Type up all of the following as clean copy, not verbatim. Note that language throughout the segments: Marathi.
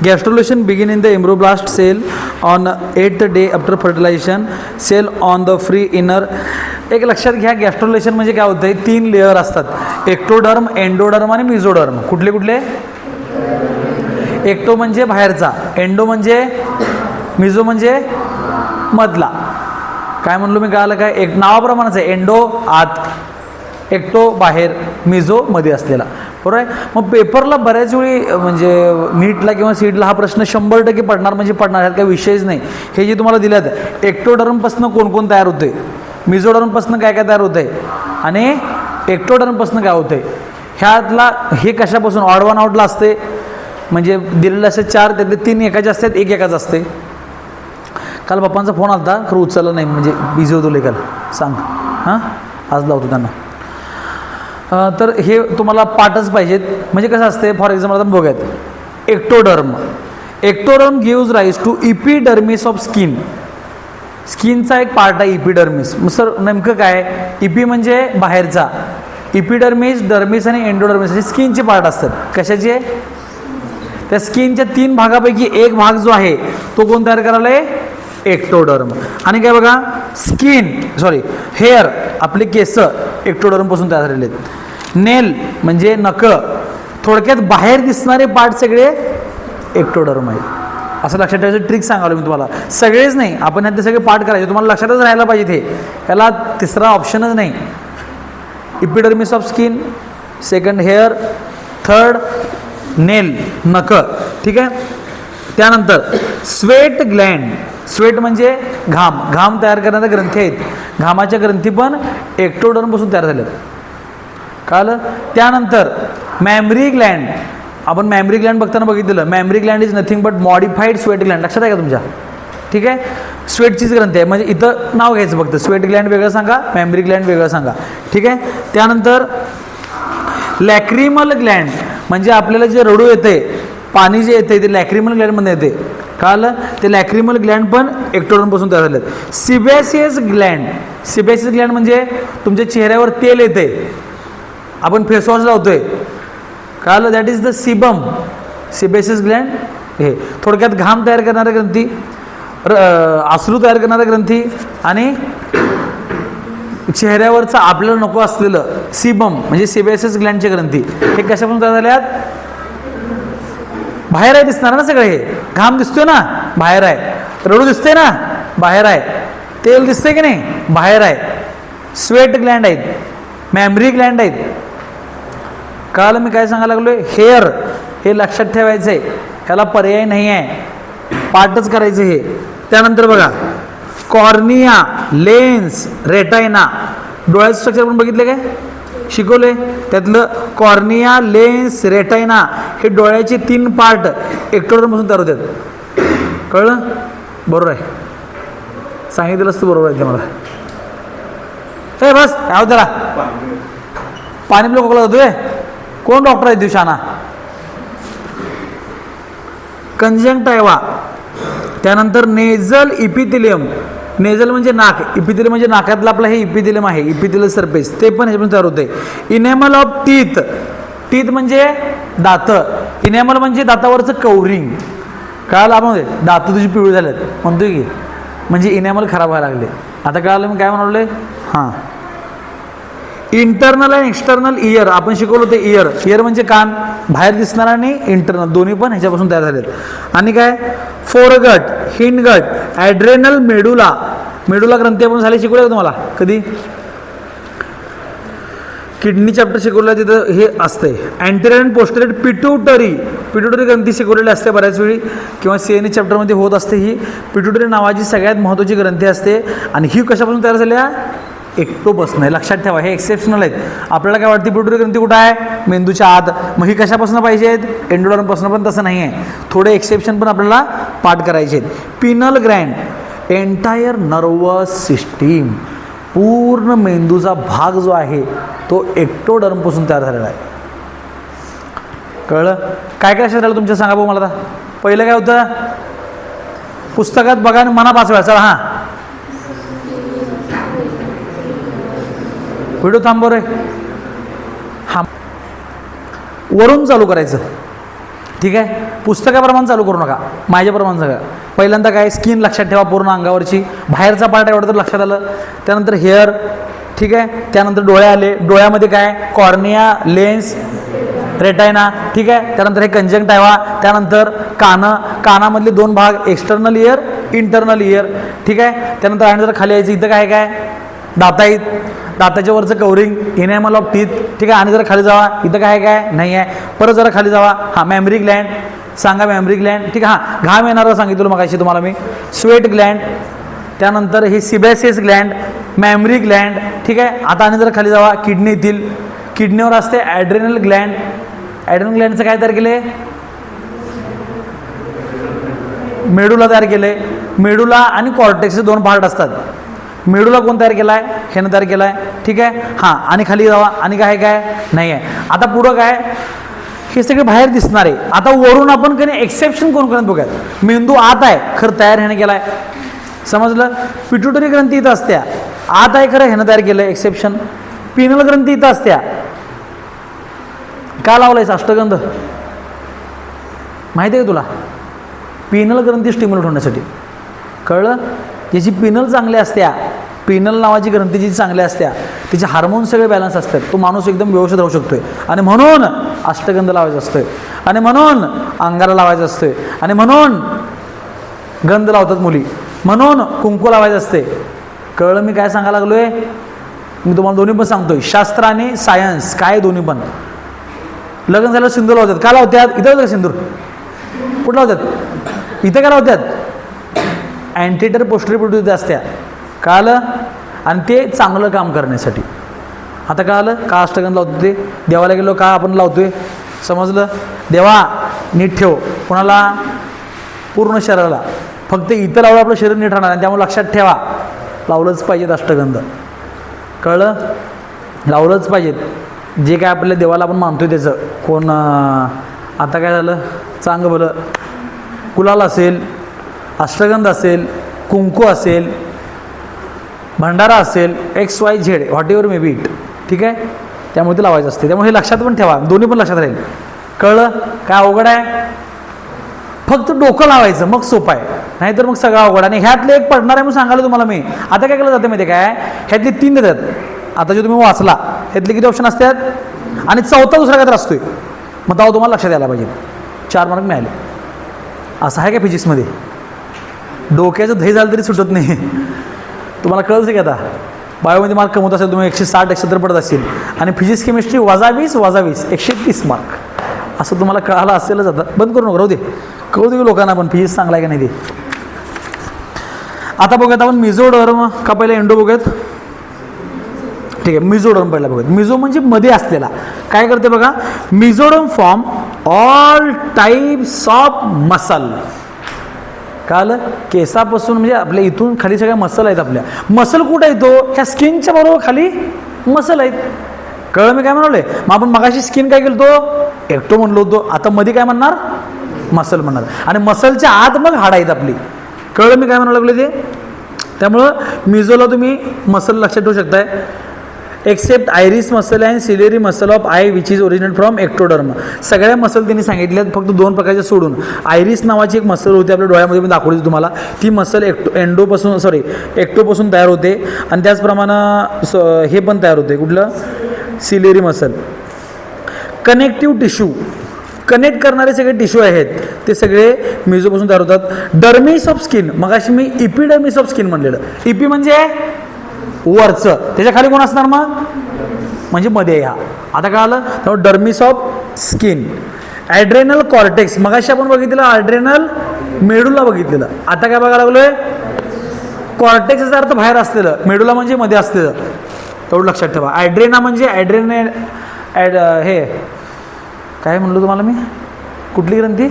गॅस्ट्रोल्युशन begin in the embryoblast cell on 8th day after fertilisation cell on the free inner. एक लक्षात घ्या, गॅस्ट्रोल्युशन म्हणजे काय होतं, 3 लेअर असतात, एक्टोडर्म, एंडोडर्म आणि मिझोडर्म. कुठले कुठले? एक्टो म्हणजे बाहेरचा, एंडो म्हणजे, मिझो म्हणजे मधला. काय म्हणलो मी, कळालं काय? एक नावाप्रमाणेच आहे, एंडो आत, एक्टो बाहेर, मिझो मध्ये असलेला. बरोबर आहे. मग पेपरला बऱ्याच वेळी म्हणजे नीटला किंवा सीटला हा प्रश्न 100% पडणार म्हणजे पडणार, ह्यात काही विषयच नाही. हे जे तुम्हाला दिलं आहे, एक्टोडर्मपासून कोण कोण तयार होते, मिझोडर्मपासून काय काय तयार होते आणि एक्टोडर्मपासून काय होते, ह्यातला हे कशापासून ऑड वन आउटला असते. म्हणजे दिलेले असे 4, त्यातले 3 एकाचे असतात, 1 एकाचं असते. काल पप्पांचा फोन आला होता, खरं उचलला नाही, म्हणजे बिझी होतो लेकाल. सांग हां, आज लावतो त्यांना. तर हे तुम्हाला पाठच पाहिजेत. म्हणजे कसं असते, फॉर एक्झाम्पल आपण बघूयात. Ectoderm, ectoderm gives rise to epidermis of skin. स्किनचा एक पार्ट आहे इपिडर्मिस. मग सर नेमकं काय? इपी म्हणजे बाहेरचा, इपिडर्मिस, डर्मिस आणि एंडोडर्मिस हे स्किनचे पार्ट असतात. कशाचे? त्या स्किनच्या 3 भागापैकी एक भाग जो आहे तो कोण तयार करायला आहे? एक्टोडर्म. आणि काय बघा, हेअर, आपले केस एक्टोडर्मपासून तयार झालेले आहेत. नेल म्हणजे नख, थोडक्यात बाहेर दिसणारे पार्ट सगळे एक्टोडर्म आहेत. असं लक्षात ठेवायचं, ट्रिक सांगालो मी तुम्हाला. सगळेच नाही, आपण ह्यात सगळे पार्ट करायचे, तुम्हाला लक्षातच राहायला पाहिजे. हे याला तिसरा ऑप्शनच नाही. Epidermis of skin, second hair, third nail नख. ठीक आहे. त्यानंतर स्वेट ग्लँड. स्वेट म्हणजे घाम, घाम तयार करणाऱ्या ग्रंथी आहेत. घामाच्या ग्रंथी पण एक्टोडर्मपासून तयार झाल्यात. कळलं? त्यानंतर मॅमरी ग्लँड. आपण मॅमरी ग्लँड बघताना बघितलेलं, memory Gland is nothing but modified sweat Gland. लक्षात आहे का तुमच्या? ठीक आहे. स्वेटचीच ग्रंथी आहे, म्हणजे इथं नाव घ्यायचं फक्त. स्वेट ग्लँड वेगळं सांगा, मॅमरी ग्लँड वेगळं सांगा. ठीक आहे. त्यानंतर लॅक्रिमल ग्लँड म्हणजे आपल्याला जे रडू येते, पाणी जे येते ते लॅक्रिमल ग्लँडमध्ये येते. कळलं? ते लॅक्रिमल ग्लँड पण एक्टोडर्मपासून तयार झालेत. सिबॅसियस ग्लँड. सिबॅसियस ग्लँड म्हणजे तुमच्या चेहऱ्यावर तेल येते, आपण फेसवॉश लावतोय. कळलं? That is the sebum. Sebaceous gland हे थोडक्यात घाम तयार करणाऱ्या ग्रंथी, अश्रू तयार करणाऱ्या ग्रंथी आणि चेहऱ्यावरचं आपल्याला नको असलेलं सिबम म्हणजे सिबॅसियस ग्लँडचे ग्रंथी हे कशापासून तयार झाल्यात? बाहेर आहे, दिसणार ना सगळे. हे घाम दिसतोय ना, बाहेर आहे. रडू दिसते ना, बाहेर आहे. तेल दिसतंय की नाही, बाहेर आहे. स्वेट ग्लँड आहेत, मॅमरी ग्लँड आहेत. काल मी काय सांगायला लागलोय? हेअर. हे लक्षात ठेवायचं आहे, ह्याला पर्याय नाही आहे, पाठच करायचं हे. त्यानंतर बघा, कॉर्निया, लेन्स, रेटायना. डोळ्याचं स्ट्रक्चर पण बघितलं काय? शिकवले. त्यातलं कॉर्निया, लेन्स, रेटायना हे डोळ्याचे 3 पार्ट एक्टोडर्मपासून तयार होतात. कळलं? बरोबर आहे, सांगितलं असतं बरोबर आहे ते मला. हे बस काय त्याला पाणी पिलं खोकला जातोय. कोण डॉक्टर आहे दिवसाना? कंजंक्टिव्हा. त्यानंतर नेझल इपिथिलियम. नेझल म्हणजे नाक, इपिथिलियम म्हणजे नाकातलं आपलं हे इपिथिलियम आहे, इपिथिलियल सरफेस, ते पण ह्याच्यापासून तयार होते. Enamel of teeth. टीथ म्हणजे दात, इनेमल म्हणजे दातावरचं कवरिंग. कळालं? आपण दात तुझी पिवळी झाल्यात म्हणतोय की, म्हणजे इनेमल खराब व्हायला लागले. आता कळालं मी काय म्हणाले? हां. इंटरनल आणि एक्सटर्नल इयर आपण शिकवलं होते. इयर म्हणजे कान, बाहेर दिसणार, आणि इंटरनल दोन्ही पण ह्याच्यापासून तयार झालेत. आणि काय? Foregut, hindgut, adrenal medulla. Medulla ग्रंथी आपण झाले शिकवलं का तुम्हाला कधी? किडनी चॅप्टर शिकवलं, तिथं हे असते. Anterior and posterior pituitary. Pituitary ग्रंथी शिकवलेली असते बऱ्याच वेळी, किंवा सीएनए चॅप्टरमध्ये होत असते. ही पिट्युटरी नावाची सगळ्यात महत्त्वाची ग्रंथी असते. आणि ही कशापासून तयार झाल्या? एक्टोपासून आहे. लक्षात ठेवा, हे एक्सेप्शनल आहेत. आपल्याला काय वाटते पिट्युटरी ग्रंथी कुठं आहे? मेंदूच्या आत. मग ही कशापासून पाहिजेत? एंडोडर्मपासून. पण तसं नाही आहे, थोडे एक्सेप्शन पण आपल्याला पाठ करायचे आहेत. Pinal Gland, entire nervous system, पूर्ण मेंदूचा भाग जो आहे तो एक्टोडर्मपासून तयार झालेला आहे. कळलं? काय काय लक्षात राहिलं तुमच्या? सांगा भाऊ मला. आता पहिलं काय होतं? पुस्तकात बघा आणि मना 5 वेळा. चला हां, व्हिडिओ थांबव रे. हा, वरून चालू करायचं. ठीक आहे. पुस्तकाप्रमाणे चालू करू नका, माझ्याप्रमाणे सगळं. पहिल्यांदा काय, स्किन लक्षात ठेवा पूर्ण अंगावरची, बाहेरचा पार्ट एवढं तर लक्षात आलं. त्यानंतर हेअर, ठीक आहे. त्यानंतर डोळे आले, डोळ्यामध्ये काय, कॉर्निया, लेन्स, रेटायना, ठीक आहे. त्यानंतर हे कंजंक्टिव्हा, त्यानंतर कानामधले 2 भाग, एक्सटर्नल इयर, इंटरनल इयर, ठीक आहे. त्यानंतर आणि जर खाली यायचं, इथं काय दात आहेत, दाताच्या वरचं कवरिंग, इनॅमल ऑफ टीथ, ठीक आहे. आणि जरा खाली जावा, इथं काय नाही आहे. परत जरा खाली जावा, हां मॅमरी ग्लँड, सांगा मॅमरी ग्लँड, ठीक आहे. हां घाम येणारं सांगितलं मगाशी तुम्हाला मी, स्वेट ग्लँड, त्यानंतर हे सिबॅसियस ग्लँड, मॅमरी ग्लँड, ठीक आहे. आता आणि जरा खाली जावा, किडनी येतील, किडनीवर असते ॲड्रेनल ग्लँड. ॲड्रेनल ग्लँडचं काय तयार केले, मेडुला तयार केले. मेडुला आणि कॉर्टेक्सचे 2 पार्ट असतात. मेडुला कोण तयार केला आहे, ह्यानं तयार केला आहे, ठीक आहे. हां आणि खाली जावा, आणि काय नाही आहे. आता पुढं काय, हे सगळे बाहेर दिसणार आहे. आता वरून आपण काही एक्सेप्शन कोण करत बघूयात. मेंदू आत आहे, खरं तयार ह्याने केला आहे, समजलं. पिट्युटरी ग्रंथी इथं असत्या, आत आहे खरं ह्यानं तयार केलं, एक्सेप्शन. पिनल ग्रंथी इथं असत्या, का लावलायस अष्टगंध, माहिती आहे का तुला. पिनल ग्रंथी स्टिम्युलेट होण्यासाठी, कळलं. ज्याची पिनल चांगली असत्या, पिनल नावाची ग्रंथी जी चांगली असत्या, तिचे हार्मोन सगळे बॅलन्स असतात, तो माणूस एकदम व्यवस्थित राहू शकतोय. आणि म्हणून अष्टगंध लावायचा असतोय, आणि म्हणून अंगाला लावायचं असतोय, आणि म्हणून गंध लावतात मुली, म्हणून कुंकू लावायचं असते. कळलं मी काय सांगायला लागलोय. मी तुम्हाला दोन्ही पण सांगतोय, शास्त्र आणि सायन्स काय दोन्ही पण. लग्न झालं सिंदूर लावतात, का लावतात, इथं होतं का सिंदूर, कुठं लावतात, इथं का लावतात, अँटीटर पोस्टरी असत्या, कळलं. आणि ते चांगलं काम करण्यासाठी. आता कळलं का अष्टगंध लावतो ते, देवाला गेलो का आपण लावतोय, समजलं. देवा नीट ठेव, कोणाला, पूर्ण शरीराला. फक्त इथं लावलं आपलं शरीर नीट राहणार, आणि त्यामुळे लक्षात ठेवा लावलंच पाहिजेत अष्टगंध, कळलं. लावलंच पाहिजेत. जे काय आपल्या देवाला आपण मानतोय त्याचं. कोण आता काय झालं, चांगलं भलं गुलाल असेल, अष्टगंध असेल, कुंकू असेल, भंडारा असेल, XYZ what ever may be it, ठीक आहे. त्यामुळे ते लावायचं असते. त्यामुळे हे लक्षात पण ठेवा, दोन्ही पण लक्षात राहील, कळलं. काय अवघड आहे, फक्त डोकं लावायचं मग सोपं आहे, नाहीतर मग सगळं अवघड. आणि ह्यातले एक पडणार आहे म्हणून सांगायला तुम्हाला मी. आता काय केलं जाते माहिती काय, ह्यातले 3 देतात. आता जे तुम्ही वाचला ह्यातले किती ऑप्शन असतात, आणि चौथा दुसरा काय तर असतोय, मग तेव्हा तुम्हाला लक्षात यायला पाहिजे. 4 मार्क मिळाले. असं आहे का फिजिक्समध्ये, डोक्याचं दही झालं तरी सुटत नाही. तुम्हाला कळलं की आता बायोमध्ये मार्क कमवत असेल तुम्ही, 160 170 पडत असेल, आणि फिजिक्स केमिस्ट्री -20 130 मार्क, असं तुम्हाला कळालं असेलच. आता बंद करू नका, राहू दे, कळू दे लोकांना पण फिजिक्स चांगला आहे का नाही ते. आता बघूयात आपण मिझोडर्म का पहिला एंडो बघूयात, ठीक आहे. मिझोडर्म पहिला बघूयात. मिझो म्हणजे मध्ये असलेला. काय करते बघा, mesoderm form all types of muscle. काल केसापासून म्हणजे आपल्या इथून खाली सगळ्या मसल आहेत. आपल्या मसल कुठं येतो, ह्या स्किनच्या बरोबर खाली मसल आहेत. कळलं मी काय म्हणाले. मग आपण मगाशी स्किन काय केलं तो एक्टो म्हणलो होतो, आता मध्ये काय म्हणणार, मसल म्हणणार. आणि मसलच्या आत मग हाड आहेत आपली. कळलं मी काय म्हणायला लागले ते. त्यामुळं मिझोला तुम्ही मसल लक्षात ठेवू शकताय. Except iris muscle and ciliary muscle of eye which is originate from ectoderm. सगळ्या मसल त्यांनी सांगितल्यात, फक्त 2 प्रकारच्या सोडून. आयरिस नावाची एक मसल होती आपल्या डोळ्यामध्ये, मी दाखवली तुम्हाला. ती मसल एक्टोपासून तयार होते. आणि त्याचप्रमाणे हे पण तयार होते, कुठलं, ciliary muscle. Connective tissue, connect करणारे सगळे टिश्यू आहेत ते सगळे मिझोपासून तयार होतात. डर्मिस ऑफ स्किन, मग अशी मी इपिडर्मिस ऑफ स्किन म्हणलेलं. इपी म्हणजे वरचं, त्याच्या खाली कोण असणार मग, म्हणजे मध्ये. हा आता काय आलं, त्यामुळे dermis of skin. Adrenal cortex, मग अशी आपण बघितलेलं ॲड्रेनल मेडुला बघितलेलं. आता काय बघायला लागलोय, कॉर्टेक्सचा अर्थ बाहेर असलेलं, मेडुला म्हणजे मध्ये असलेलं. तेवढं लक्षात ठेवा. ॲड्रेना म्हणजे हे काय म्हणलो तुम्हाला मी, कुठली ग्रंथी,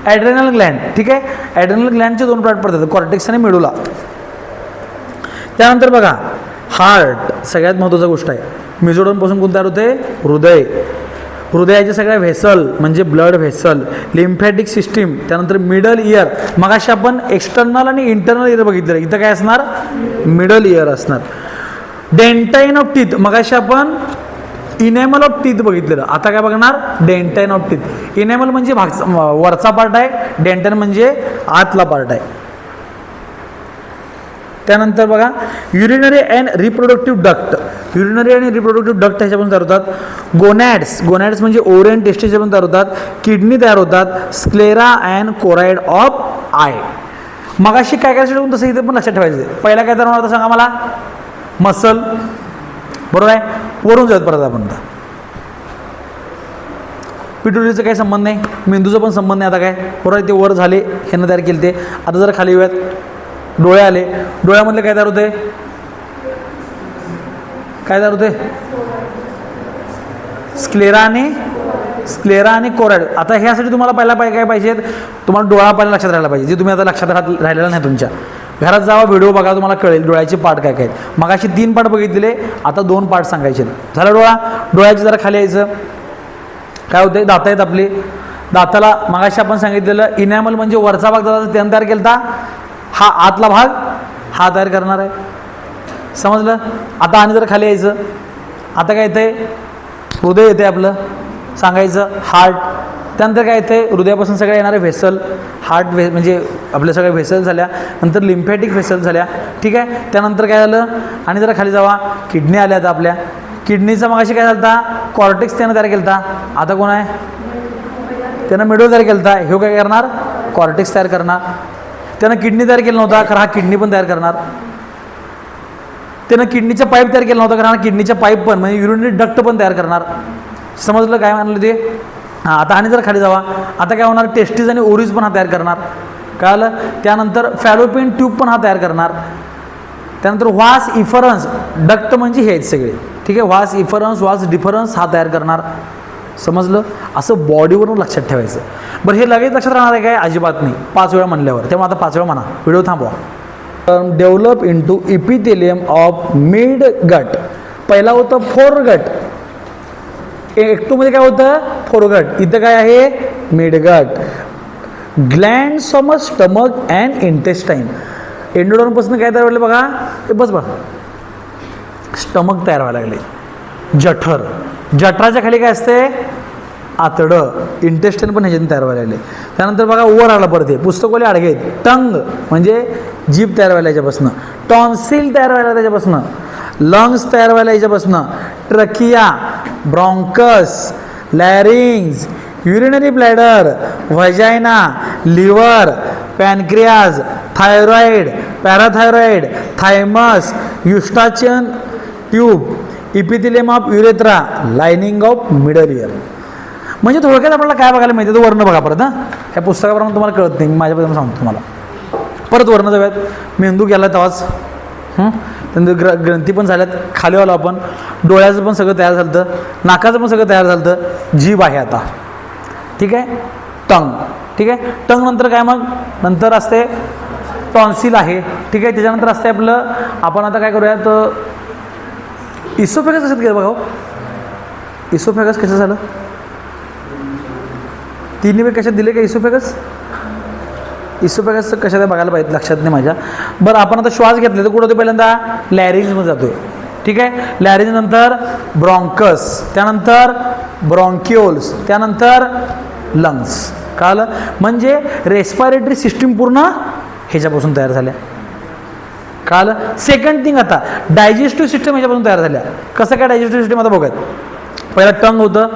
ॲड्रेनल ग्लँड, ठीक आहे. ॲड्रेनल ग्लँडचे 2 पार्ट पडतात, कॉर्टेक्स आणि मेडुला. त्यानंतर बघा हार्ट, सगळ्यात महत्त्वाची गोष्ट आहे. मिझोडर्मपासून कोण तयार होते, हृदय. हृदयाचे सगळ्या व्हेसल म्हणजे ब्लड व्हेसल, लिम्फॅटिक सिस्टीम. त्यानंतर मिडल इयर, मग अशी आपण एक्सटर्नल आणि इंटरनल इयर बघितलं, इथं काय असणार, मिडल इयर असणार. डेंटाइन ऑफ टीथ, मग अशी आपण इनॅमल ऑफ टीथ बघितलेलं, आता काय बघणार डेंटाइन ऑफ टीथ. इनॅमल म्हणजे वरचा पार्ट आहे, डेंटाइन म्हणजे आतला पार्ट आहे. त्यानंतर बघा urinary and reproductive duct. Urinary आणि रिप्रोडक्टिव्ह डक्ट ह्याच्यापासून तयार होतात. गोनॅड्स, गोनॅड्स म्हणजे ओव्हरी अँड टेस्टिस ह्याच्यापासून तयार होतात. किडनी तयार होतात. Sclera and choroid of I. मगाशी काय काय ठेवून तसं इथे पण लक्षात ठेवायचं. पहिला काय तयार होणार होता सांगा मला, मसल, बरोबर आहे. वरून जात परत आपण पिट्युटरीचा काही संबंध नाही, मेंदूचा पण संबंध नाही. आता काय बरोबर आहे, ते वर झाले ह्यानं तयार केले ते. आता जर खाली येऊयात, डोळे आले, डोळ्यामधले काय तयार होते, काय तयार होते, स्क्लेरा आणि कोराइड. आता ह्यासाठी तुम्हाला पहिला काय पाहिजे, तुम्हाला डोळा पहिला लक्षात राहायला पाहिजे, जे तुम्ही आता लक्षात राहिलेला नाही. तुमच्या घरात जावा, व्हिडिओ बघा, तुम्हाला कळेल डोळ्याचे पार्ट काय काय. मग अशी 3 पार्ट बघितलेले, आता 2 पार्ट सांगायचे. झाला डोळा, डोळ्याची जरा खाली यायचं. काय होते, दात आहेत आपली, दाताला मगाशी आपण सांगितलेलं इनॅमल म्हणजे वरचा भाग दाताचा त्यानं तयार केला, हा आतला भाग हा तयार करणार आहे. समजलं. आता आणि जर खाली यायचं, आता काय येतंय, हृदय येते आपलं, सांगायचं हार्ट. त्यानंतर काय येते, हृदयापासून सगळे येणारे व्हेसल, हार्ट म्हणजे आपल्या सगळ्या व्हेसल झाल्या. नंतर लिम्फॅटिक व्हेसल झाल्या, ठीक आहे. त्यानंतर काय झालं, आणि जरा खाली जावा, किडनी आल्या. आता आपल्या किडनीचा मगाशी काय झाला, कॉर्टेक्स त्यानं तयार केला. आता कोण आहे, त्यानं मेडो तयार केला. हे काय करणार, कॉर्टेक्स तयार करणार. त्यानं किडनी तयार केला नव्हता, खरं हा किडनी पण तयार करणार. त्यानं किडनीचा पाईप तयार केला नव्हता, कारण हा किडनीच्या पाईप पण म्हणजे युरिनरी डक्ट पण तयार करणार. समजलं काय म्हणलं ते. हां, आता आणि जर खाली जावा, आता काय होणार, टेस्टीज आणि ओरीज पण हा तयार करणार. कळलं. त्यानंतर फॅलोपियन ट्यूब पण हा तयार करणार. त्यानंतर व्हास इफरन्स डक्ट म्हणजे हे आहेत सगळे, ठीक आहे. व्हास इफरन्स, व्हास डिफरन्स हा तयार करणार. समजलं. असं बॉडीवरून लक्षात ठेवायचं. बरं, हे लगेच लक्षात राहणार आहे काय, अजिबात नाही. 5 वेळा म्हणल्यावर, तेव्हा आता 5 वेळा म्हणा, व्हिडिओ थांबवा. Develop into epithelium of mid gut. पहिला होतं फोरगट, मध्ये काय होतं, फोरगट. इथं काय आहे, midgut. Glands of stomach and intestine. एंडोडर्मपासून काय तयार व्हायला बघा, हे बस बघा, स्टमक तयार व्हायला लागले. जठर, जठराच्या खाली काय असते, आतडं. इंटेस्टाईन पण ह्याच्यातून तयार व्हायला लागले. त्यानंतर बघा वर आला परत, पुस्तकवाले अडगे. टंग म्हणजे जीभ तयार व्हायला याच्यापासून. टॉन्सिल तयार व्हायला त्याच्यापासून. लंग्स तयार व्हायला याच्यापासून. Trachea, bronchus, larynx, urinary bladder, vagina, liver, pancreas, thyroid, parathyroid, thymus, eustachian tube, epithelium of urethra, lining of middle ear. म्हणजे थोडक्यात आपल्याला काय बघायला मिळते, तो वर्ण बघा परत. हां, ह्या पुस्तकाप्रमाणे तुम्हाला कळत नाही, मी माझ्याबद्दल सांगतो तुम्हाला. परत वर्ण जाऊयात. मेंदू गेला तेव्हाच, त्यानंतर ग्रंथी पण झाल्यात, खाली आलो आपण. डोळ्याचं पण सगळं तयार झालं, नाकाचं पण सगळं तयार झालं. जीभ आहे आता, ठीक आहे. टंग, ठीक आहे. टंग नंतर काय, मग नंतर असते टॉन्सिल आहे, ठीक आहे. त्याच्यानंतर असते आपलं, आपण आता काय करूयात, इसोफेगस कसं गेलं बघा. इसोफेगस कसं झालं, 3 वेळ कशात दिले का इसोफेगस. इसोफेगस कशात बघायला पाहिजे, लक्षात नाही माझ्या. बरं, आपण आता श्वास घेतले तर कुठं होते, पहिल्यांदा लॅरिंग्समध्ये जातोय, ठीक आहे. लॅरिंग्स नंतर ब्रॉन्कस, त्यानंतर ब्रॉन्क्युल्स, त्यानंतर लंग्स. कळलं. म्हणजे रेस्पिरेटरी सिस्टीम पूर्ण ह्याच्यापासून तयार झाल्या. कळलं. सेकंड थिंग, आता डायजेस्टिव्ह सिस्टम ह्याच्यापासून तयार झाल्या. कसं काय डायजेस्टिव्ह सिस्टम आता बघत. पहिला टंग होतं,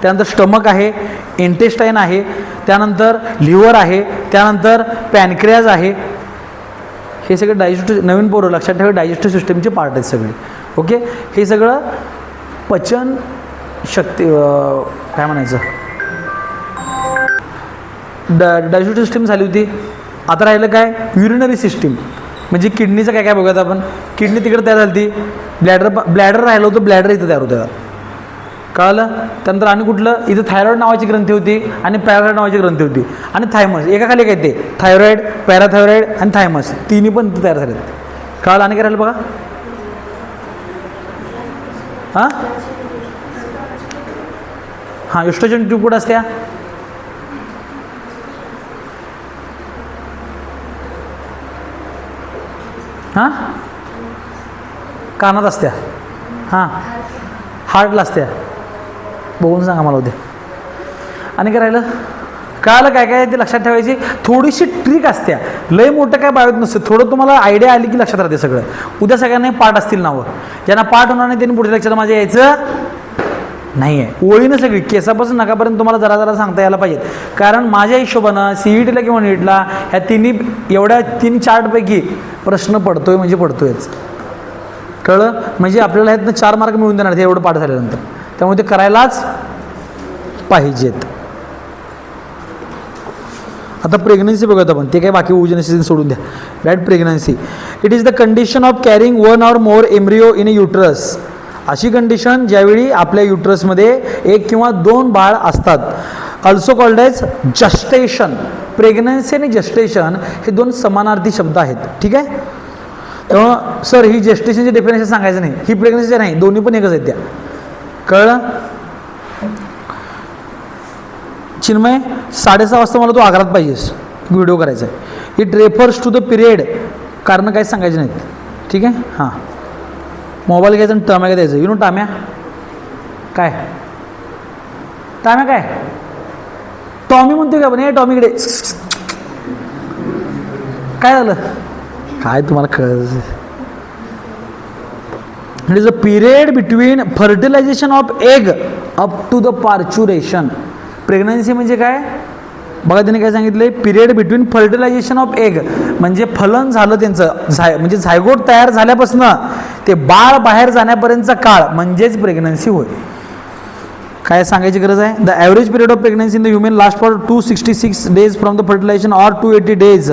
त्यानंतर स्टमक आहे, इंटेस्टाईन आहे, त्यानंतर लिव्हर आहे, त्यानंतर पॅनक्रियाज आहे. हे सगळे डायजेस्टिव्ह, नवीन पोरं लक्षात ठेवा, डायजेस्टिव्ह सिस्टमचे पार्ट आहेत सगळे. ओके. हे सगळं पचन शक्ती, काय म्हणायचं, डायजेस्टिव्ह सिस्टीम झाली होती. आता राहिलं काय, युरिनरी सिस्टीम. म्हणजे किडनीचं काय काय बघूयात आपण. किडनी तिकडे तयार झाली, ब्लॅडर राहिलं होतं, ब्लॅडर इथं तयार होतं. कळलं. त्यानंतर आणि कुठलं, इथं थायरॉइड नावाची ग्रंथी होती आणि पॅराथायरॉइड नावाची ग्रंथी होती. आणि थायमस, एकाखाली काय ते थायरॉइड, पॅराथायरॉइड आणि थायमस, तिन्ही पण इथं तयार झालेत. कळलं. आणि काय राहिलं बघा. हां हां, युस्ट्रोजन ट्यूब कुठं असत्या, हां कानात असत्या, हां हार्टला असत्या, बघून सांगा मला उद्या. आणि काय राहिलं, कळालं काय काय ते लक्षात ठेवायची. थोडीशी ट्रिक असत्या, लय मोठं काय बायोत नसतं, थोडं तुम्हाला आयडिया आली की लक्षात राहते सगळं. उद्या सगळ्यांना पाठ असतील नावं, ज्यांना पाठ होणार नाही त्यांनी पुढच्या लेक्चरला माझ्या यायचं नाही आहे. ओळीनं सगळी केसापासून नकापर्यंत तुम्हाला जरा जरा सांगता यायला पाहिजे. कारण माझ्या हिशोबानं CETला किंवा नीटला ह्या तिन्ही एवढ्या 3 चार्टपैकी प्रश्न पडतोय म्हणजे पडतोयच. कळलं, म्हणजे आपल्याला ह्यातनं 4 मार्क मिळून देणार ते एवढं पाठ झाल्यानंतर. त्यामुळे ते करायलाच पाहिजेत. आता प्रेग्नन्सी बघूयात आपण, ते काय बाकी ओजेनेसिस सोडून द्या. Right, pregnancy it is the condition of carrying 1 or more embryo in a uterus. अशी कंडिशन ज्यावेळी आपल्या युटरसमध्ये 1 किंवा 2 बाळ असतात. Also called as gestation. Pregnancy आणि जस्टेशन हे 2 समानार्थी शब्द आहेत. ठीक आहे, तेव्हा सर ही जस्टेशनची डेफिनेशन सांगायचं नाही, ही प्रेग्नन्सी नाही, दोन्ही पण एकच आहेत त्या. कळलं. चिन्मय 6:30 वाजता मला तू आग्रात पाहिजेस, व्हिडिओ करायचा आहे. It refers to the period. कारण काय सांगायचे नाहीत. ठीक आहे. हां, मोबाईल घ्यायचा आणि टाम्या द्यायचं. यु नो टाम्या काय, टाम्या काय, टॉमी म्हणतो का पण, हे टॉमीकडे काय झालं, काय तुम्हाला कळलं. It is a period between fertilisation of egg up to the parturition. Pregnancy म्हणजे काय बघा, त्याने काय सांगितलं, period between fertilisation of egg म्हणजे फलन झालं त्यांचं, म्हणजे झायगोट तयार झाल्यापासून ते बाळ बाहेर जाण्यापर्यंतचा काळ म्हणजेच प्रेग्नन्सी होय. काय सांगायची गरज आहे. The average period of pregnancy in the human last for 266 days from the fertilisation or 280 days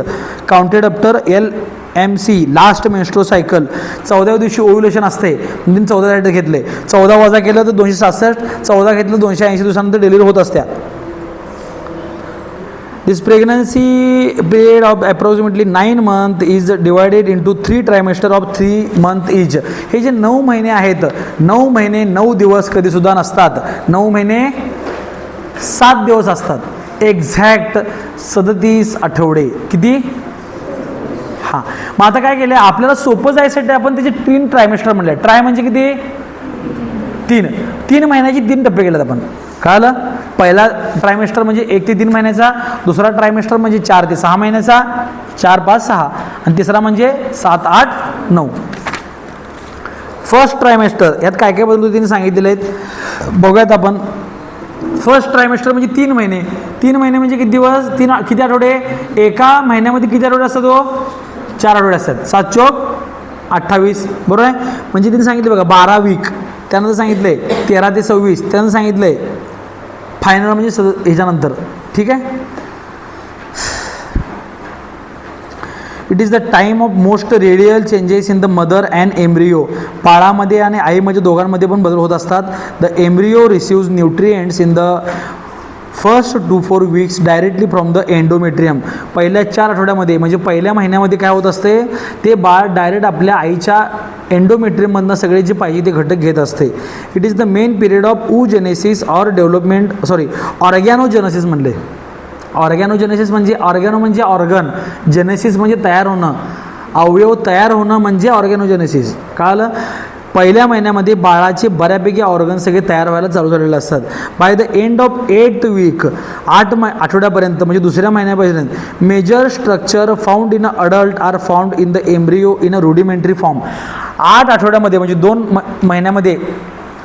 counted after LMC last menstrual cycle. 14व्या दिवशी ओव्ह्युलेशन असते, म्हणजे 14 घेतले, 14 वजा केलं तर 267, 14 घेतलं 280 दिवसानंतर डिलिव्हरी होत असत्या. This pregnancy period of approximately 9 months is divided into 3 trimester of 3 months each. हे जे 9 महिने आहेत, 9 महिने 9 दिवस कधी सुद्धा नसतात, 9 महिने 7 दिवस असतात. एक्झॅक्ट 37 आठवडे. किती. हां, मग आता काय केलं, आपल्याला सोपं जायसाठी आपण त्याचे 3 ट्रायमेस्टर म्हणले. ट्राय म्हणजे किती, 3 महिन्याची 3 टप्पे केलेत आपण. कळलं. पहिला ट्रायमेस्टर म्हणजे 1 ते 3 महिन्याचा, दुसरा ट्रायमेस्टर म्हणजे 4 ते 6 महिन्याचा, 4, 5, 6, आणि तिसरा म्हणजे 7, 8, 9. फर्स्ट ट्रायमेस्टर यात काय काय बदल तिने सांगितलेले आहेत बघूयात आपण. फर्स्ट ट्रायमेस्टर म्हणजे 3 महिने. 3 महिने म्हणजे किती दिवस, किती आठवडे. एका महिन्यामध्ये किती आठवडे असतात, 4 आठवडे असतात. 7 चोक 28, बरोबर आहे. म्हणजे तिने सांगितले बघा 12 वीक. त्यानंतर सांगितलंय 13 ते 26. त्यानंतर सांगितलंय फायनल म्हणजे ह्याच्यानंतर. ठीक आहे. It is the time of most radial changes in the mother and embryo. बाळामध्ये आणि आईमध्ये दोघांमध्ये पण बदल होत असतात. The embryo receives nutrients in the first 2-4 weeks directly from the endometrium. पहिल्या 4 आठवड्यामध्ये म्हणजे पहिल्या महिन्यामध्ये काय होत असते, ते बाळ डायरेक्ट आपल्या आईच्या एंडोमेट्रियममधनं सगळे जे पाहिजे ते घटक घेत असते. It is the main period of oogenesis or development, organogenesis म्हणले. ऑर्गॅनोजेनेसिस म्हणजे ऑर्गॅनो म्हणजे ऑर्गन, जेनेसिस म्हणजे तयार होणं, अवयव तयार होणं म्हणजे ऑर्गॅनोजेनेसिस. कळलं. पहिल्या महिन्यामध्ये बाळाचे बऱ्यापैकी ऑर्गन सगळे तयार व्हायला चालू झालेले असतात. By the end of 8th week 8 आठवड्यापर्यंत म्हणजे दुसऱ्या महिन्यापर्यंत major structure found in a adult are found in the embryo in a rudimentary form. 8 आठवड्यामध्ये म्हणजे 2 महिन्यामध्ये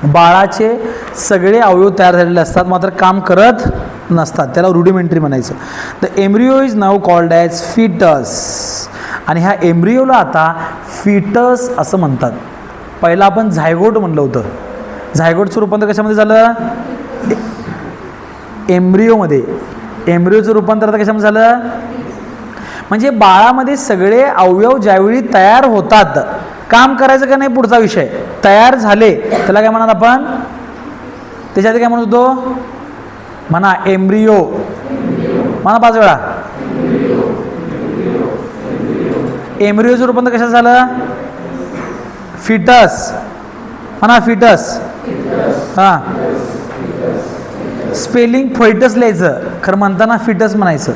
बाळाचे सगळे अवयव तयार झालेले असतात, मात्र काम करत नसतात. त्याला रुडिमेंटरी म्हणायचं. The embryo is now called as fetus. आणि ह्या एम्ब्रिओला आता फिटस असं म्हणतात. पहिला आपण झायगोट म्हणलं होतं. झायगोटचं रूपांतर कशामध्ये झालं, एम्ब्रिओमध्ये. एम्ब्रिओचं रूपांतर आता कशामध्ये झालं, म्हणजे बाळामध्ये सगळे अवयव ज्यावेळी तयार होतात, काम करायचं का नाही पुढचा विषय, तयार झाले त्याला काय म्हणणार आपण, त्याच्यात काय म्हणत होतो म्हणा, एम्ब्रिओ म्हणा 5 वेळा. एम्ब्रिओचं रूपांतर कशात झालं, फिटस म्हणा, फिटस. हां, स्पेलिंग फोइटस लिहायचं, खरं म्हणताना फिटस म्हणायचं.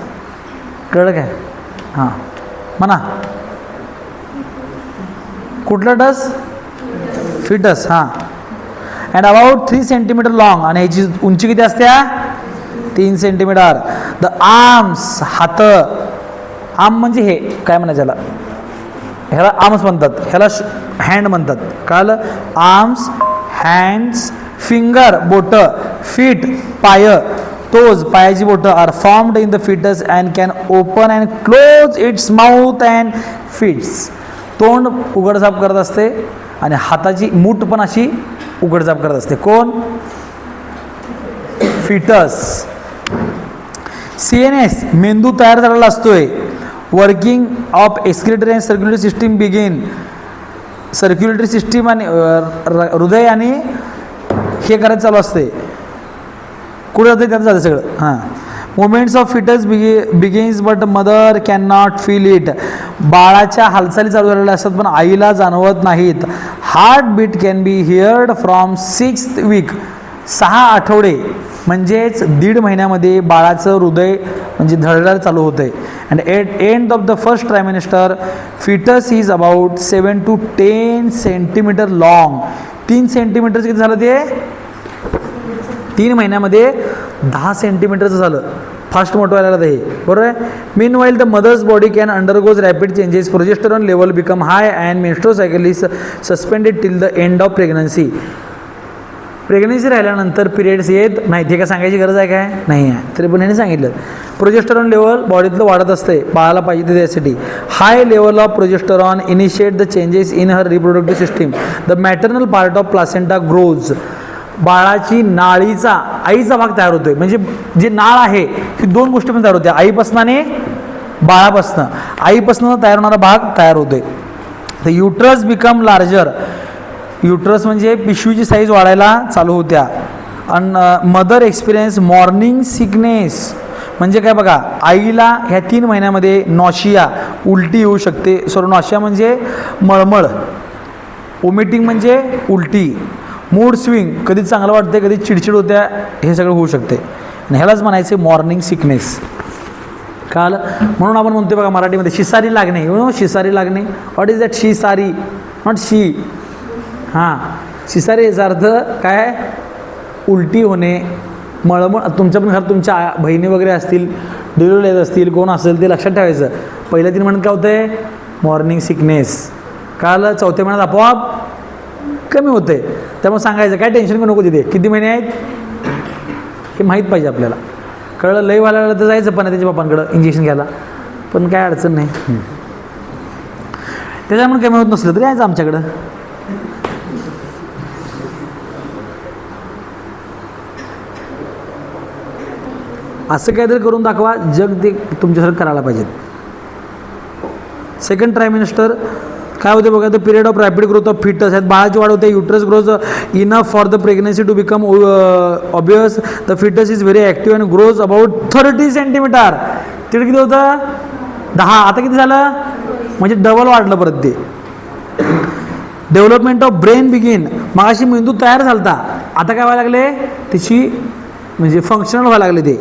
कळलं काय. हां म्हणा, कुठलं डस, फिटस. हां, अँड अबाउट 3 सेंटीमीटर लॉंग, आणि ह्याची उंची किती असत्या 3 सेंटीमीटर. द आर्म्स, हात, आर्म म्हणजे हे काय म्हणायचं याला, ह्याला आर्म्स म्हणतात, ह्याला हँड म्हणतात. कळलं, आर्म्स, हँड्स, फिंगर बोट, फीट पाय, टोज पायाची बोटं R formed in the foetus and can open and close its mouth and fits. तोंड उघडझाप करत असते आणि हाताची मूठ पण अशी उघडझाप करत असते. कोण, फिटस. CNS मेंदू तयार झालेला असतोय. Working of excretory and circulatory system begin. Circulatory system आणि हृदय आणि हे करायचं चालू असते. कुठे जाते त्यात जाते सगळं. हां, movements of foetus begins but mother can not feel it. बाळाच्या हालचाली चालू झालेल्या असतात पण आईला जाणवत नाहीत. Heart beat can be heard from 6th week. 6 आठवडे म्हणजेच 1.5 महिन्यामध्ये बाळाचं हृदय म्हणजे धडधड चालू होते. And at end of the first trimester foetus is about 7 to 10 centimetre long. 3 सेंटीमीटरचं किती झालं ते, 3 महिन्यामध्ये 10 सेंटीमीटरचं झालं. फास्ट मोठं व्हायला लागलं हे, बरोबर आहे. Meanwhile the mother's body can undergoes rapid changes. Progesterone level become high and menstrual cycle is suspended till the end of pregnancy. Pregnancy राहिल्यानंतर पिरियड्स येत नाही, हे काय सांगायची गरज आहे काय, नाही आहे, तरी पण ह्याने सांगितलं. प्रोजेस्टेरॉन लेवल बॉडीतलं वाढत असते बाळाला पाहिजे त्यासाठी. High level of progesterone initiate the changes in her reproductive system. The maternal part of placenta grows. बाळाची नाळीचा, आईचा भाग तयार होतोय. म्हणजे जे नाळ आहे ही 2 गोष्टी पण तयार होत्या, आईपासनं आणि बाळापासनं. आईपासनं तयार होणारा भाग तयार होतोय. The uterus become larger. Uterus म्हणजे पिशवीची साईज वाढायला चालू होत्या. आणि मदर एक्सपिरियन्स मॉर्निंग सिकनेस. म्हणजे काय बघा, आईला ह्या 3 महिन्यामध्ये नॉशिया, उलटी येऊ शकते. नॉशिया म्हणजे मळमळ, ओमिटिंग म्हणजे उलटी, मूड स्विंग, कधी चांगलं वाटते कधी चिडचिड होत्या, हे सगळं होऊ शकते. आणि ह्यालाच म्हणायचे मॉर्निंग सिकनेस. काल म्हणून आपण म्हणतो बघा मराठीमध्ये शिसारी लागणे. शिसारी लागणे, व्हॉट इज दॅट, शिसारी, नॉट शी. हां, शिसारी याचा अर्थ काय, उलटी होणे, मळमळ. तुमच्या पण घरात तुमच्या बहिणी वगैरे असतील, डिलिव्हरी येत असतील, कोण असेल ते लक्षात ठेवायचं. पहिल्या 3 महिन्यात काय होतंय, मॉर्निंग सिकनेस. काल 4थ्या महिन्यात आपोआप कमी होते. त्यामुळे सांगायचं काय टेन्शन करू नको, तिथे किती महिने आहेत हे माहीत पाहिजे आपल्याला. कळलं, लई व्हायला तर जायचं पण त्याच्या बापांकडं इंजेक्शन घ्यायला, पण काय अडचण नाही. त्याच्यामुळे कमी होत नसलं तरी यायचं आमच्याकडं. असं काहीतरी करून दाखवा, जग ते तुमच्यासारखं करायला पाहिजे. सेकंड ट्रायमिनिस्टर काय होते बघा, the period of rapid growth of fetus. ह्यात बाळाची वाढ होते. Uterus grows enough for the pregnancy to become obvious. The foetus is very active and grows about 30 centimetre. तिकडे किती होतं, 10, आता किती झालं, म्हणजे डबल वाढलं परत ते. Development of brain begin. मगाशी मेंदू तयार झालता, आता काय व्हायला लागले, त्याची म्हणजे फंक्शनल व्हायला लागले ते.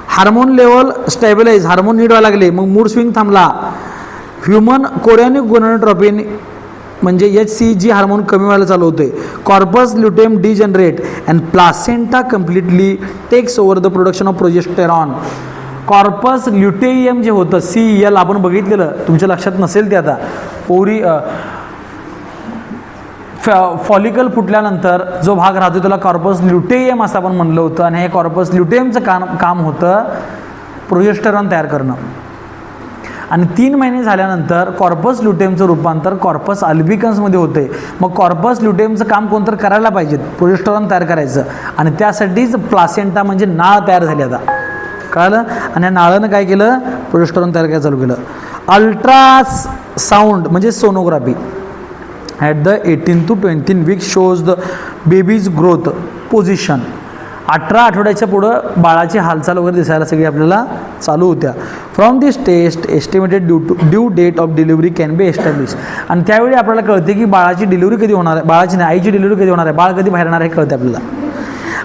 हार्मोन लेवल स्टॅबिलाइज, हार्मोन नीट व्हायला लागले, मग मूड स्विंग थांबला. ह्युमन कोरियनिक गोनाडोट्रोपिन म्हणजे HCG हार्मोन कमी व्हायला चालू होते. Corpus luteum degenerate and placenta completely takes over the production of progesterone. Corpus luteum जे होतं CEL आपण बघितलेलं, तुमच्या लक्षात नसेल ते आता. पोरी फॉलिकल फुटल्यानंतर जो भाग राहतो त्याला कॉर्पस ल्युटेयम असं आपण म्हणलं होतं. आणि हे कॉर्पस ल्युटेयमचं काम होतं प्रोजेस्टेरॉन तयार करणं. आणि 3 महिने झाल्यानंतर कॉर्पस ल्युटेमचं रूपांतर कॉर्पस अल्बिकन्समध्ये होते. मग कॉर्पस ल्युटेमचं काम कोणतं करायला पाहिजे, प्रोजेस्टेरॉन तयार करायचं. आणि त्यासाठीच प्लासेंटा म्हणजे नाळ तयार झाली आता, कळलं. आणि या नाळानं काय केलं, प्रोजेस्टेरॉन तयार करायला चालू केलं. अल्ट्रासाऊंड म्हणजे sonography at the 18 to 20 weeks shows the babies growth position. 18 आठवड्याच्या पुढं बाळाची हालचाल वगैरे दिसायला सगळी आपल्याला चालू होत्या. From this test estimated due date of delivery can be establish. आणि त्यावेळी आपल्याला कळते की बाळाची डिलिव्हरी कधी होणार आहे, बाळाची नाही आईची डिलिव्हरी कधी होणार आहे, बाळ कधी बाहेर येणार आहे कळते आपल्याला.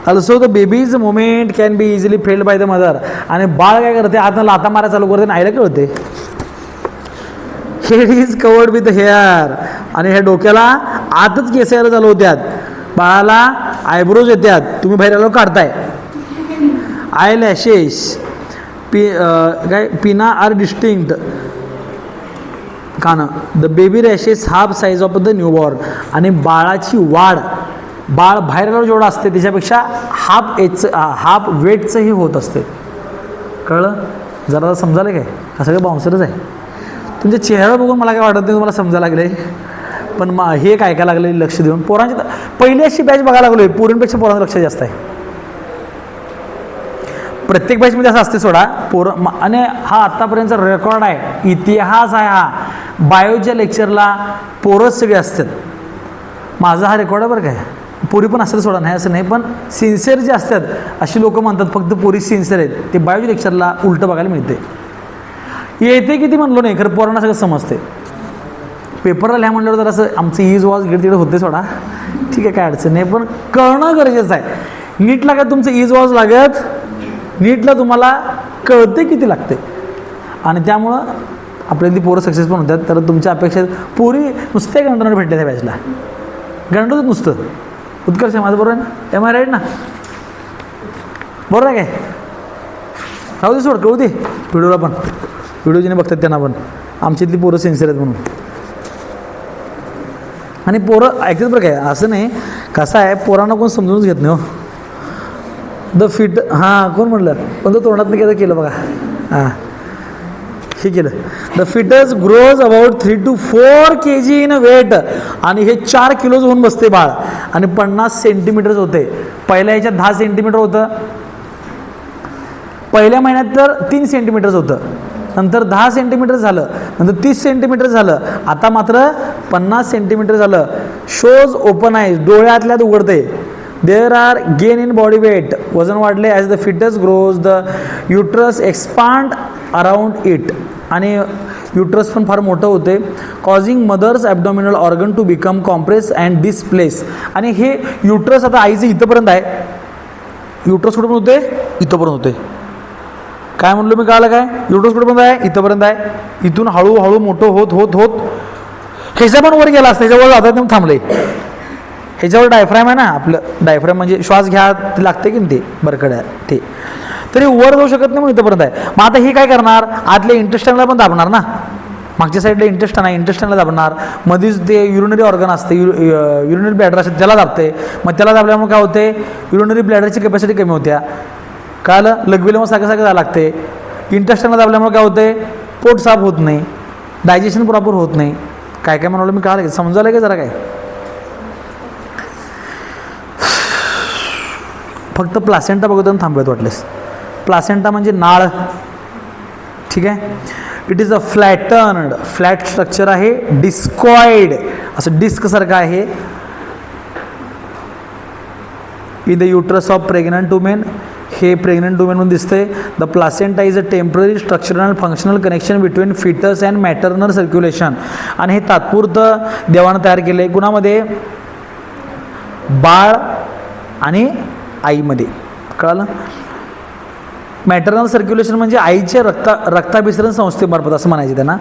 Also the babies movement can be easily failed by the mother. आणि बाळ काय करते, आता लाता मारा चालू करते आणि आईला कळते. Head is covered with hair. आणि ह्या डोक्याला आतच केस यायला चालू होत्यात. बाळाला आयब्रोज येतात, तुम्ही बाहेर आलो काढताय. आय लॅशेस काय पिना आर डिस्टिंक्ट कानं. The baby reaches half size of the newborn. आणि बाळाची वाढ, बाळ बाहेर आल्यावर जेवढं असते त्याच्यापेक्षा हाफ वेटचंही होत असते. कळलं? जरा समजायला काय हा सगळं बाउन्सरच आहे. तुमच्या चेहरा बघून मला काय वाटत नाही तुम्हाला समजायला लागले, पण हे काय काय लागले लक्ष देऊन. पोरांची पहिली अशी बॅच बघायला लागलोय, पोरींपेक्षा पोरांचं लक्ष जास्त आहे. प्रत्येक बॅचमध्ये असं असते सोडा पोरं. आणि हा आत्तापर्यंतचा रेकॉर्ड आहे, इतिहास आहे हा. बायोच्या लेक्चरला पोरंच सगळे असतात. माझा हा रेकॉर्ड आहे बरं काय. पोरी पण असतात सोडा, नाही असं नाही, पण सिन्सिअर जे असतात अशी लोक म्हणतात फक्त पोरी सिन्सिअर आहेत. ते बायोच्या लेक्चरला उलटं बघायला मिळते. येते किती म्हणलो नाही, खरं पोरांना सगळं समजते. पेपरला लिहा म्हणल्यावर जर असं आमचं इज वॉज गिड तिकडे होते सोडा, ठीक आहे काय अडचण नाही, पण कळणं गरजेचं आहे. नीटला काय तुमचं इज वॉज लागत, नीटला तुम्हाला कळते किती लागते. आणि त्यामुळं आपल्याला ती पोरं सक्सेस पण होतात. तर तुमच्या अपेक्षा पोरी नुसत्या गणितात भेटल्या त्या बॅचला, गणितच नुसतं. उत्कर्ष माझं बरोबर आहे ना, एम आय राईट ना, बरोबर आहे काय. राहू दे सोड, कळू दे व्हिडिओला पण, व्हिडिओ जिने बघतात त्यांना पण आमच्यातली पोरं सिन्सिअर आहेत म्हणून. आणि पोरं ऐकतात बरं काय, असं नाही. कसं आहे, पोरांना कोण समजूनच घेत नाही हो. द फिट हां कोण म्हटलं, पण तो तोंडात नाही केलं बघा. हां हे केलं. The fetus grows about 3 to 4 kg in weight. आणि हे 4 किलोज होऊन बसते बाळ. आणि 50 सेंटीमीटरच होते. पहिल्या ह्याच्यात 10 सेंटीमीटर होतं, पहिल्या महिन्यात तर 3 सेंटीमीटरच होतं, नंतर 10 सेंटीमीटर झालं, नंतर 30 सेंटीमीटर झालं, आता मात्र 50 सेंटीमीटर झालं. शोज ओपन आहे, डोळ्यातल्यात उघडते. There are gain in body weight, वजन वाढले. As the fetus grows the uterus expand around it. आणि युट्रस पण फार मोठं होते. Causing mother's abdominal organ to become compress and displace. आणि हे युट्रस आता आईचं इथंपर्यंत आहे. युट्रस कुठं पण होते, इथंपर्यंत होते. काय म्हणलो मी, कळलं काय. युट्रस कुठपर्यंत आहे, इथंपर्यंत आहे. इथून हळूहळू मोठं होत होत होत ह्याच्या पण वर गेला असतं, ह्याच्यावर जातात एकदम थांबले. ह्याच्यावर डायफ्राम आहे ना, आपलं डायफ्राम म्हणजे श्वास घ्या ते लागते की ते बरकड आहे ते, तरी वर जाऊ शकत नाही म्हणून इथंपर्यंत आहे. मग आता हे काय करणार, आतल्या इंटेस्टाईनला पण दाबणार ना. मागच्या साईडला इंटेस्टाईन आहे, इंटेस्टाईनला दाबणार. मध्येच ते युरिनरी ऑर्गन असते, युरिनरी ब्लॅडर असते, त्याला दाबते. मग त्याला दाबल्यामुळे काय होते, युरिनरी ब्लॅडरची कॅपॅसिटी कमी होत्या. काल लघवीला मग सारखं सारखं जावं लागते. इंटेस्टाईनला दाबल्यामुळे काय होते, पोट साफ होत नाही, डायजेशन प्रॉपर होत नाही. काय काय म्हणालो मी, कळलं समजायला की जरा काय. फक्त प्लासेंटा बघतो थांबवत वाटलेस. प्लासेंटा म्हणजे नाळ, ठीक आहे. It is a flattened, flat structure आहे. डिस्कॉइड, असं डिस्क सारखं आहे. In the uterus of pregnant women, हे प्रेग्नंट वुमेनमध्ये दिसते. The placenta is a temporary structural and functional connection between foetus and maternal circulation. आणि हे तात्पुरतं देवानं तयार केलं आहे. कुणामध्ये, बाळ आणि आईमध्ये. कळलं. मॅटर्नल सर्क्युलेशन म्हणजे आईच्या रक्ताभिसरण संस्थेमार्फत असं म्हणायचे त्यांना.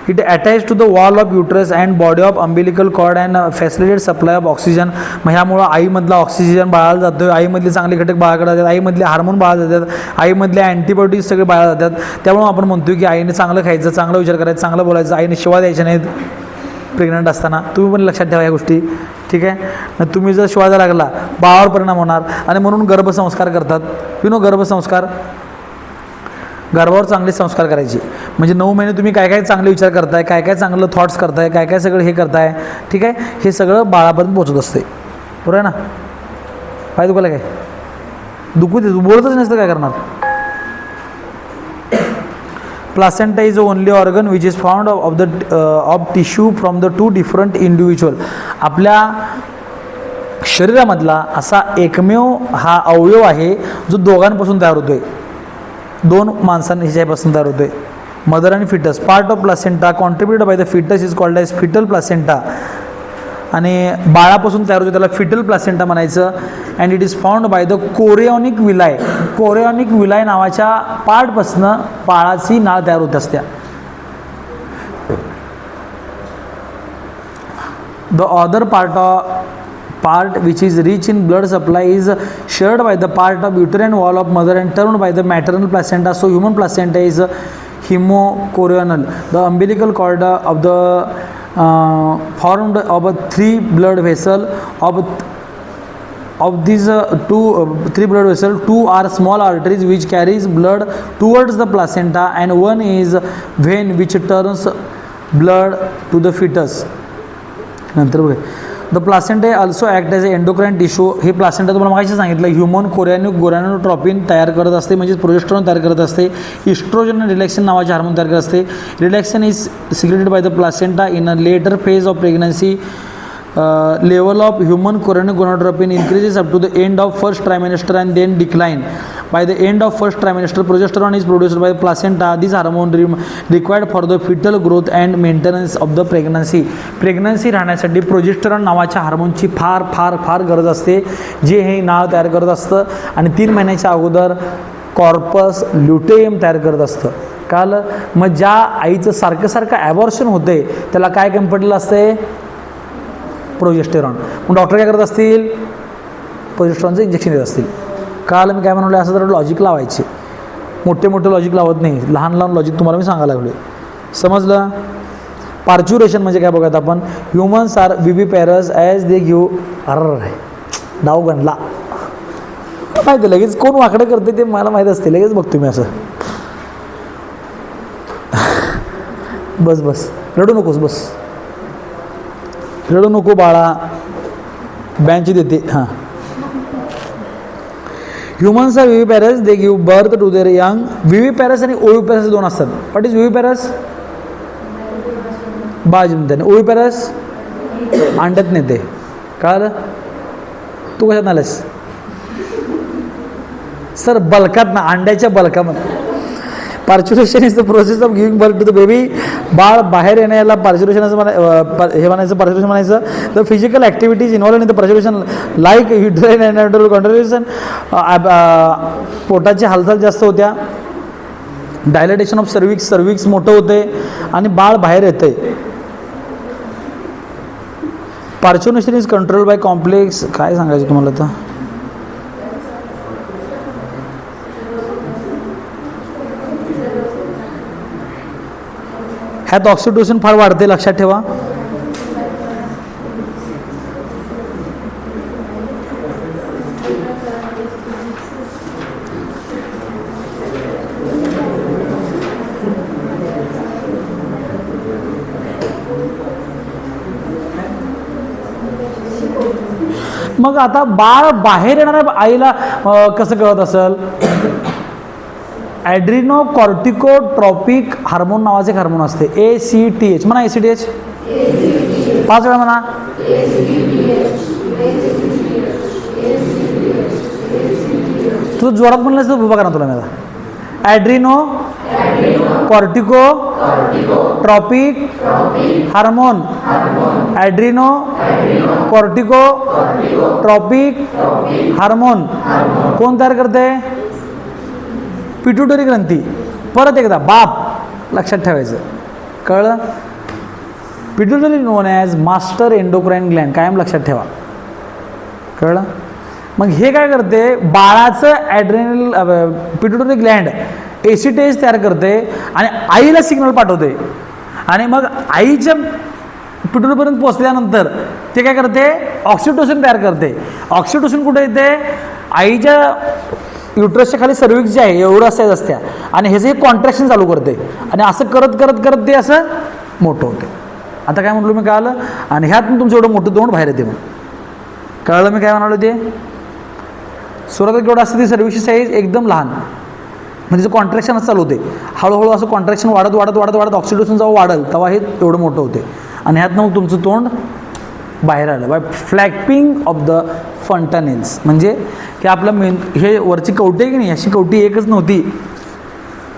It attach to the wall of uterus and body of umbilical cord and facilitated supply of oxygen. मग ह्यामुळं आईमधला ऑक्सिजन बाळाला जातो, आईमधले चांगले घटक बाळाकडे जातात, आईमधले हार्मोन बाळाला जातात, आईमधले अँटीबायोटिक्स सगळे बाळाला जातात. त्यामुळं आपण म्हणतो की आईने चांगलं खायचं, चांगला विचार करायचा, चांगलं बोलायचं, आईने शिवा द्यायच्या नाहीत प्रेग्नंट असताना. तुम्ही पण लक्षात ठेवा या गोष्टी, ठीक आहे. मग तुम्ही जर शिवा द्यायला लागला बाळावर परिणाम होणार. आणि म्हणून गर्भसंस्कार करतात. गर्भसंस्कार, गर्भावर चांगले संस्कार करायचे. म्हणजे 9 महिने तुम्ही काय काय चांगले विचार करताय, काय काय चांगलं थॉट्स करताय, काय काय सगळं हे करताय, ठीक आहे. हे सगळं बाळापर्यंत पोहोचत असते, बरोबर आहे ना. काय दुखायला काय, दुखू दे, तू बोलतच नसतं काय करणार. Placenta is only organ which is found of tissue from the 2 different individual. आपल्या शरीरामधला असा एकमेव हा अवयव आहे जो दोघांपासून तयार होतोय, 2 माणसांनी ह्याच्यापासून तयार होतोय. मदर आणि foetus. Part of placenta contributed by the foetus is called as foetal placenta. आणि बाळापासून तयार होते त्याला फिटल प्लासेंटा म्हणायचं. And it is found by the chorionic villi. Chorionic villi नावाच्या पार्टपासून बाळाची नाळ तयार होत असत्या. The other part which is rich in blood supply is shared by the part of uterine wall of mother and termed by the maternal placenta. So human placenta is hemochorionial. The umbilical cord of the formed of a three blood vessel of these three blood vessels, two are small arteries which carries blood towards the placenta, and one is vein which turns blood to the fetus. नंतर बघा, the placenta also act as a endocrine tissue. हे प्लासेंटा तुम्हाला माहिती सांगितलं ह्युमन गोरॅनोट्रॉपिन तयार करत असते, म्हणजे प्रोजेस्टेरॉन तयार करत असते. इस्ट्रोजन आणि रिलॅक्सिन नावाचे हार्मोन तयार करत असते. Relaxin is secreted by the placenta in a later phase of pregnancy. Level of human gonadotropin increases up to the end of first trimester and then decline. By the end of first trimester, progesterone is produced by the placenta. This hormone required for the fetal growth and maintenance of the pregnancy. Pregnancy राहण्यासाठी प्रोजेस्टेरॉन नावाच्या हार्मोनची फार फार फार गरज असते, जे हे नाळ तयार करत असतं. आणि 3 महिन्याच्या अगोदर कॉर्पस ल्युटेयम तयार करत असतं. काल मग ज्या आईचं सारखं सारखं ॲबॉर्शन होते त्याला काय कमी पडलेलं असते? प्रोजेस्टेरॉन. मग डॉक्टर काय करत असतील? प्रोजेस्टेरॉनचं इंजेक्शन देत असतील. काल मी काय म्हणलं, असं जर लॉजिक लावायचे, मोठे मोठे लॉजिक लावत नाही, लहान लहान लॉजिक तुम्हाला मी सांगायला लागलो. समजलं? पार्च्युरेशन म्हणजे काय बघत आपण, humans are viviparous as they give. डाव गणला माहिती, लगेच कोण वाकडं करते ते मला माहीत असते, लगेच बघतो मी असं. बस बस, रडू नकोस, बस रडू नको बाळा, बँच देते. हां, humans are viviparous, they give birth to their young. Viviparous आणि ओव्हिपॅरस दोन असतात. What is viviparous? बाळ जन्मते. ओव्हिपॅरस अंड्यात नेते. कळलं? तू कशात आलास? सर बल्कात ना, अंड्याच्या बल्कामध्ये. Parturition is the process of giving birth to the baby. बाळ बाहेर येणं याला पार्च्युरेशन असं हे म्हणायचं, पार्च्युरेशन म्हणायचं. The physical activities involve in the parturition like uterine and endometrial contribution. पोटाची हालचाल जास्त होत्या. डायलेटेशन ऑफ सर्विक्स मोठं होते आणि बाळ बाहेर येते. पार्च्युरेशन इज कंट्रोल बाय कॉम्प्लेक्स. काय सांगायचं तुम्हाला आता? ह्यात ऑक्सिटोसिन फार वाढते, लक्षात ठेवा. मग आता बाळ बाहेर येणाऱ्या आईला कसं कळत असेल? ॲड्रिनोकॉर्टिकोट्रॉपिक हार्मोन नावाचे एक हार्मोन असते, ACTH. म्हणा ACTH 5 वेळा म्हणा. तुझं जोरात म्हणलं तर उभा करा तुला मी आता. Adrenocorticotropic hormone. Adrenocorticotropic hormone कोण तयार करते? पिट्युटरी ग्रंथी. परत एकदा बाप, लक्षात ठेवायचं. कळलं? Pituitary known as master endocrine gland, कायम लक्षात ठेवा. कळलं? मग हे काय करते? बाळाचं ॲड्रेनल पिट्युटरी ग्लँड ACTH तयार करते आणि आईला सिग्नल पाठवते. आणि मग आईच्या पिट्युटरीपर्यंत पोचल्यानंतर ते काय करते? ऑक्सिटोसिन तयार करते. ऑक्सिटोसिन कुठे येते? आईच्या युट्रसच्या खाली सर्विक्स जे आहे एवढं साईज असत्या आणि ह्याचं हे कॉन्ट्रॅक्शन चालू करते आणि असं करत करत करत ते असं मोठं होते. आता काय म्हटलं मी, कळलं? आणि ह्यातून तुमचं एवढं मोठं तोंड बाहेर येते. मग कळलं मी काय म्हणालो ते? सुरुवातीला केवढं असतं ती सर्विसची साईज एकदम लहान, म्हणजे कॉन्ट्रॅक्शन चालू होते. हळूहळू असं कॉन्ट्रॅक्शन वाढत वाढत वाढत वाढत ऑक्सिडोसिन जेव्हा वाढेल तेव्हा हे एवढं मोठं होते आणि ह्यातनं मग तुमचं तोंड बाहेर आलं बाय फ्लॅपिंग ऑफ द फंटानेल्स. म्हणजे हे आपलं हे वरची कवटी आहे की नाही, अशी कवटी एकच नव्हती,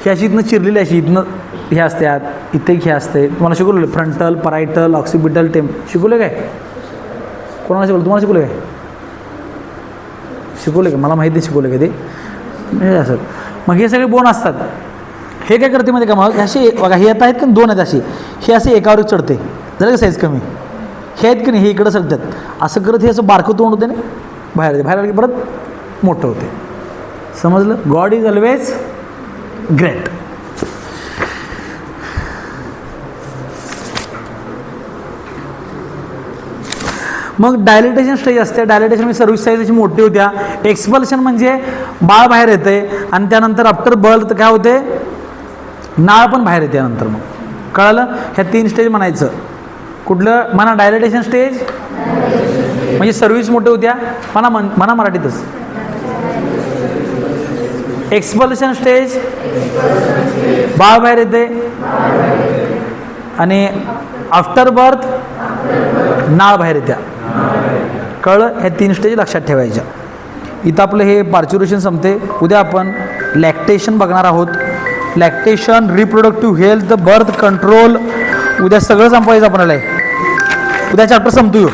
ही अशी इथनं चिरलेली, अशी इथनं हे असतात, इथे हे असते. तुम्हाला शिकवलं फ्रंटल, परायटल, ऑक्सिपिटल, शिकवलं काय? कोणाला शिकवलं? तुम्हाला शिकवलं काय? शिकवलं का? मला माहिती शिकवलं का ते असं. मग हे सगळे बोन असतात. हे काय करते मध्ये का? मग अशी बघा, हे येत आहेत का? 2 आहेत अशी. हे असे एकावर चढते, जरा का साईज कमी. हे आहेत की नाही हे इकडं सरकतात असं करत हे असं बारकं तोंड होते ना बाहेर येते बाहेर आलं की परत मोठं होते समजलं गॉड इज ऑलवेज ग्रेट मग डायलिटेशन स्टेज असते डायलिटेशन म्हणजे सर्व्हिस साईज अशी मोठी होत्या एक्सपल्शन म्हणजे बाळ बाहेर येते आणि त्यानंतर आफ्टर बर्थ काय होते नाळ पण बाहेर येते नंतर मग कळलं ह्या 3 स्टेज म्हणायचं कुठलं म्हणा डायलिटेशन स्टेज म्हणजे सर्व्हिस मोठ्या होत्या म्हणा मराठीतच एक्सपल्शन स्टेज बाळ बाहेर येते आणि आफ्टर बर्थ नाळ बाहेर येत्या कळलं ह्या 3 स्टेज लक्षात ठेवायच्या इथं आपलं हे पार्च्युरेशन संपते उद्या आपण लॅक्टेशन बघणार आहोत lactation reproductive health birth control उद्या सगळं संपवायचं आपल्याला उद्या चॅप्टर संपतो